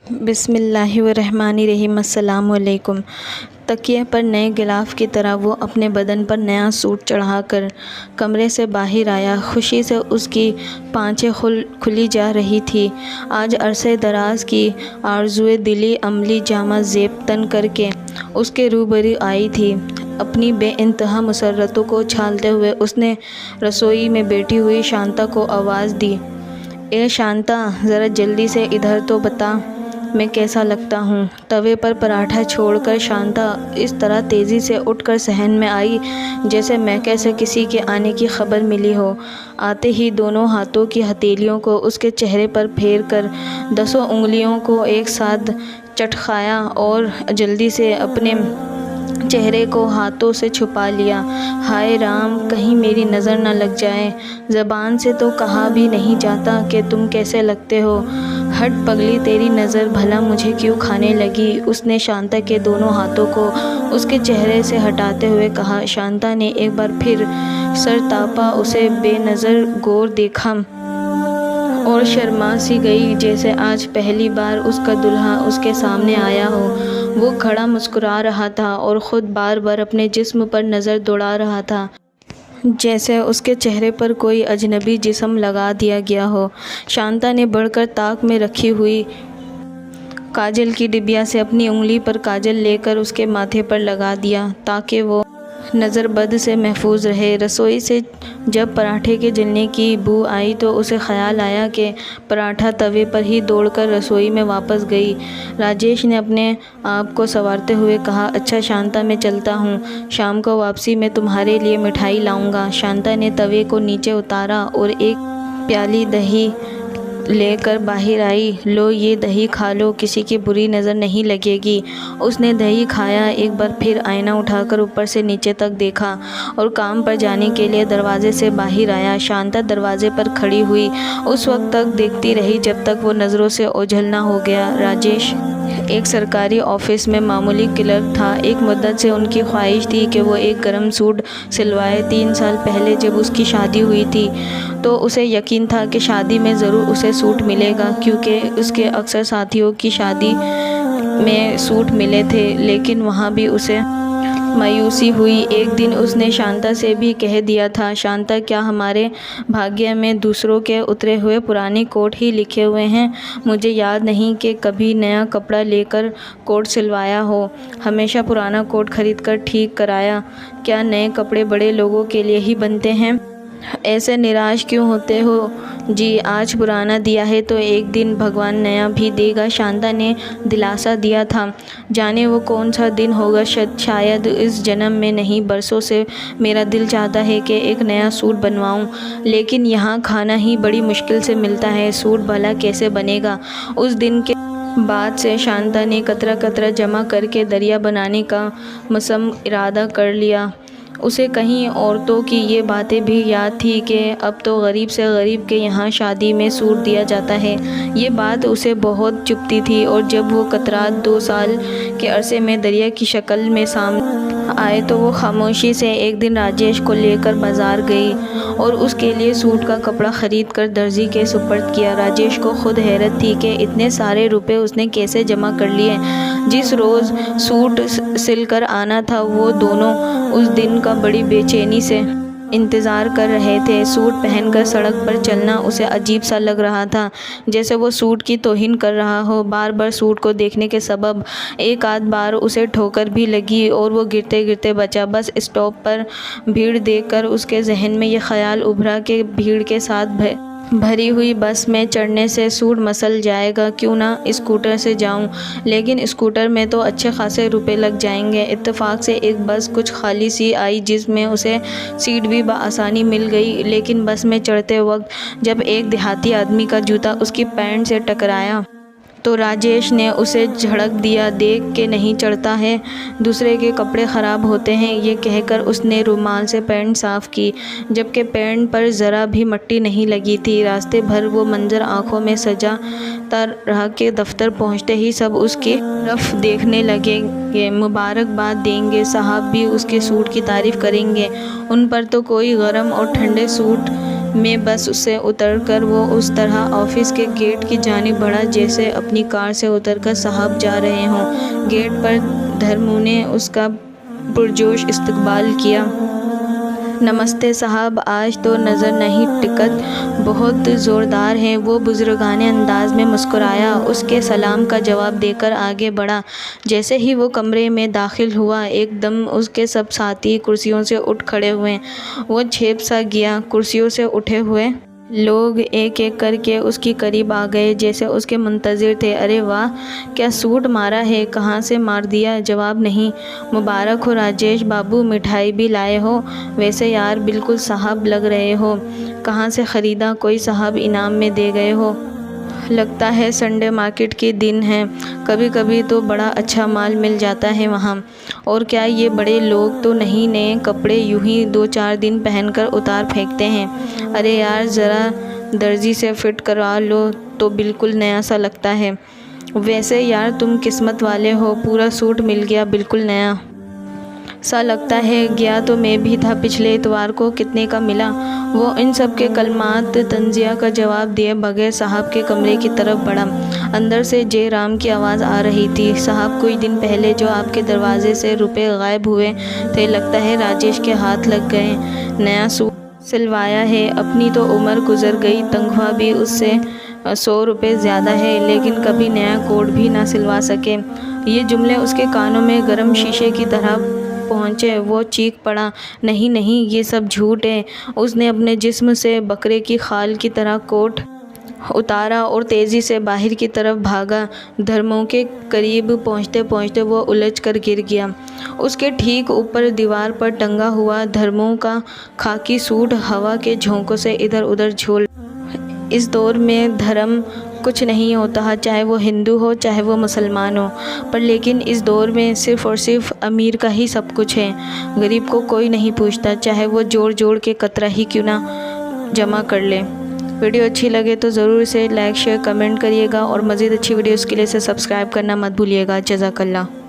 बिस्मिल्लाहिर्रहमानिर्रहीम। अस्सलाम वालेकुम। तकिए पर नए गिलाफ की तरह वो अपने बदन पर नया सूट चढ़ाकर कमरे से बाहर आया। खुशी से उसकी पाँचें खुली जा रही थी। आज अरसे दराज की आरज़ुए दिली अमली जामा ज़ेब तन करके उसके रूबरू आई थी। अपनी बेइंतहा मुसर्रतों को छालते हुए उसने रसोई में बैठी हुई शांता को आवाज़ दी। ए शांता, ज़रा जल्दी से इधर तो बता, मैं कैसा लगता हूँ। तवे पर पराठा छोड़कर शांता इस तरह तेज़ी से उठकर सहन में आई जैसे मैके से किसी के आने की खबर मिली हो। आते ही दोनों हाथों की हथेलियों को उसके चेहरे पर फेर कर 10 उंगलियों को एक साथ चटखाया और जल्दी से अपने चेहरे को हाथों से छुपा लिया। हाय राम, कहीं मेरी नज़र न लग जाए। ज़बान से तो कहा भी नहीं जाता कि तुम कैसे लगते हो। हट पगली, तेरी नज़र भला मुझे क्यों खाने लगी। उसने शांता के दोनों हाथों को उसके चेहरे से हटाते हुए कहा। शांता ने एक बार फिर सर तापा, उसे बेनज़र गौर देखा और शर्मा सी गई जैसे आज पहली बार उसका दुल्हा उसके सामने आया हो। वो खड़ा मुस्कुरा रहा था और ख़ुद बार बार अपने जिस्म पर नज़र दौड़ा रहा था जैसे उसके चेहरे पर कोई अजनबी जिस्म लगा दिया गया हो। शांता ने बढ़कर ताक में रखी हुई काजल की डिबिया से अपनी उंगली पर काजल लेकर उसके माथे पर लगा दिया ताकि वो नज़रबद से महफूज रहे। रसोई से जब पराठे के जलने की बू आई तो उसे ख़याल आया कि पराठा तवे पर ही दौड़कर रसोई में वापस गई। राजेश ने अपने आप को संवारते हुए कहा, अच्छा शांता, मैं चलता हूँ। शाम को वापसी में तुम्हारे लिए मिठाई लाऊंगा। शांता ने तवे को नीचे उतारा और एक प्याली दही लेकर बाहर आई। लो, ये दही खा लो, किसी की बुरी नज़र नहीं लगेगी। उसने दही खाया, एक बार फिर आईना उठाकर ऊपर से नीचे तक देखा और काम पर जाने के लिए दरवाजे से बाहर आया। शांता दरवाजे पर खड़ी हुई उस वक्त तक देखती रही जब तक वो नज़रों से ओझल ना हो गया। राजेश एक सरकारी ऑफिस में मामूली क्लर्क था। एक मुद्दत से उनकी ख्वाहिश थी कि वो एक गर्म सूट सिलवाए। 3 साल पहले जब उसकी शादी हुई थी तो उसे यकीन था कि शादी में ज़रूर उसे सूट मिलेगा, क्योंकि उसके अक्सर साथियों की शादी में सूट मिले थे। लेकिन वहाँ भी उसे मायूसी हुई। एक दिन उसने शांता से भी कह दिया था, शांता, क्या हमारे भाग्य में दूसरों के उतरे हुए पुराने कोट ही लिखे हुए हैं? मुझे याद नहीं कि कभी नया कपड़ा लेकर कोट सिलवाया हो। हमेशा पुराना कोट खरीद कर ठीक कराया। क्या नए कपड़े बड़े लोगों के लिए ही बनते हैं? ऐसे निराश क्यों होते हो जी? आज पुराना दिया है तो एक दिन भगवान नया भी देगा। शांता ने दिलासा दिया था। जाने वो कौन सा दिन होगा, शायद इस जन्म में नहीं, बरसों से मेरा दिल चाहता है कि एक नया सूट बनवाऊं, लेकिन यहाँ खाना ही बड़ी मुश्किल से मिलता है। सूट भला कैसे बनेगा? उस दिन के बाद से शांता ने कतरा कतरा जमा करके दरिया बनाने का मुसम इरादा कर लिया। उसे कहीं औरतों की ये बातें भी याद थी कि अब तो गरीब से गरीब के यहाँ शादी में सूट दिया जाता है। ये बात उसे बहुत चुभती थी और जब वो कतरात 2 साल के अरसे में दरिया की शक्ल में सामने आए तो वो खामोशी से एक दिन राजेश को लेकर बाज़ार गई और उसके लिए सूट का कपड़ा ख़रीद कर दर्जी के सुपर्द किया। राजेश को खुद हैरत थी कि इतने सारे रुपए उसने कैसे जमा कर लिए। जिस रोज़ सूट सिल कर आना था वो दोनों उस दिन का बड़ी बेचैनी से इंतज़ार कर रहे थे। सूट पहनकर सड़क पर चलना उसे अजीब सा लग रहा था, जैसे वो सूट की तौहीन कर रहा हो। बार बार सूट को देखने के सबब एक आध बार उसे ठोकर भी लगी और वो गिरते गिरते बचा। बस स्टॉप पर भीड़ देखकर उसके जहन में ये ख्याल उभरा कि भीड़ के साथ भरी हुई बस में चढ़ने से सूट मसल जाएगा, क्यों ना स्कूटर से जाऊं। लेकिन स्कूटर में तो अच्छे खासे रुपए लग जाएंगे। इत्तेफाक से एक बस कुछ खाली सी आई जिसमें उसे सीट भी बआसानी मिल गई। लेकिन बस में चढ़ते वक्त जब एक देहाती आदमी का जूता उसकी पैंट से टकराया तो राजेश ने उसे झड़क दिया। देख के नहीं चढ़ता है, दूसरे के कपड़े ख़राब होते हैं, ये कहकर उसने रुमाल से पैंट साफ़ की, जबकि पैंट पर ज़रा भी मट्टी नहीं लगी थी। रास्ते भर वो मंज़र आँखों में सजाता रहा कि दफ्तर पहुँचते ही सब उसकी तरफ देखने लगेंगे, मुबारकबाद देंगे। साहब भी उसके सूट की तारीफ़ करेंगे। उन पर तो कोई गर्म और ठंडे सूट में बस से उतरकर वो उस तरह ऑफिस के गेट की जानिब बढ़ा जैसे अपनी कार से उतरकर साहब जा रहे हों। गेट पर धर्मू ने उसका पुरजोश इस्तकबाल किया। नमस्ते साहब, आज तो नज़र नहीं टिकत, बहुत ज़ोरदार हैं। वो बुज़ुर्गाने अंदाज में मुस्कुराया, उसके सलाम का जवाब देकर आगे बढ़ा। जैसे ही वो कमरे में दाखिल हुआ, एकदम उसके सब साथी कुर्सियों से उठ खड़े हुए। वो झेप सा गया। कुर्सियों से उठे हुए लोग एक एक करके उसके करीब आ गए, जैसे उसके मुंतज़िर थे। अरे वाह, क्या सूट मारा है, कहाँ से मार दिया? जवाब नहीं। मुबारक हो राजेश बाबू, मिठाई भी लाए हो? वैसे यार बिल्कुल साहब लग रहे हो। कहाँ से ख़रीदा? कोई साहब इनाम में दे गए हो? लगता है संडे मार्केट के दिन है, कभी कभी तो बड़ा अच्छा माल मिल जाता है वहाँ। और क्या ये बड़े लोग तो नहीं नए कपड़े यूं ही 2-4 दिन पहनकर उतार फेंकते हैं? अरे यार ज़रा दर्जी से फिट करवा लो तो बिल्कुल नया सा लगता है। वैसे यार तुम किस्मत वाले हो, पूरा सूट मिल गया बिल्कुल नया सा लगता है। गया तो मैं भी था पिछले इतवार को, कितने का मिला? वो इन सब के कलमात तंजिया का जवाब दिए बगैर साहब के कमरे की तरफ बढ़ा। अंदर से जय राम की आवाज़ आ रही थी। साहब, कुछ दिन पहले जो आपके दरवाजे से रुपए गायब हुए थे, लगता है राजेश के हाथ लग गए। नया सूट सिलवाया है। अपनी तो उम्र गुजर गई, तनख्वाह भी उससे 100 रुपये ज़्यादा है, लेकिन कभी नया कोट भी ना सिलवा सके। ये जुमले उसके कानों में गर्म शीशे की तरह पहुँचे। वो चीख पड़ा, नहीं नहीं, ये सब झूठ है। उसने अपने जिस्म से बकरे की खाल की तरह कोट उतारा और तेज़ी से बाहर की तरफ भागा। धर्मों के करीब पहुँचते पहुँचते वो उलझ कर गिर गया। उसके ठीक ऊपर दीवार पर टंगा हुआ धर्मों का खाकी सूट हवा के झोंकों से इधर उधर झूल। इस दौर में धर्म कुछ नहीं होता, चाहे वो हिंदू हो चाहे वो मुसलमान हो। पर लेकिन इस दौर में सिर्फ़ और सिर्फ अमीर का ही सब कुछ है। गरीब को कोई नहीं पूछता, चाहे वो जोड़ जोड़ के कतरा ही क्यों ना जमा कर ले। वीडियो अच्छी लगे तो ज़रूर इसे लाइक शेयर कमेंट करिएगा और मज़ीद अच्छी वीडियोज़ के लिए इसे सब्सक्राइब करना मत भूलिएगा। जज़ाकल्लाह।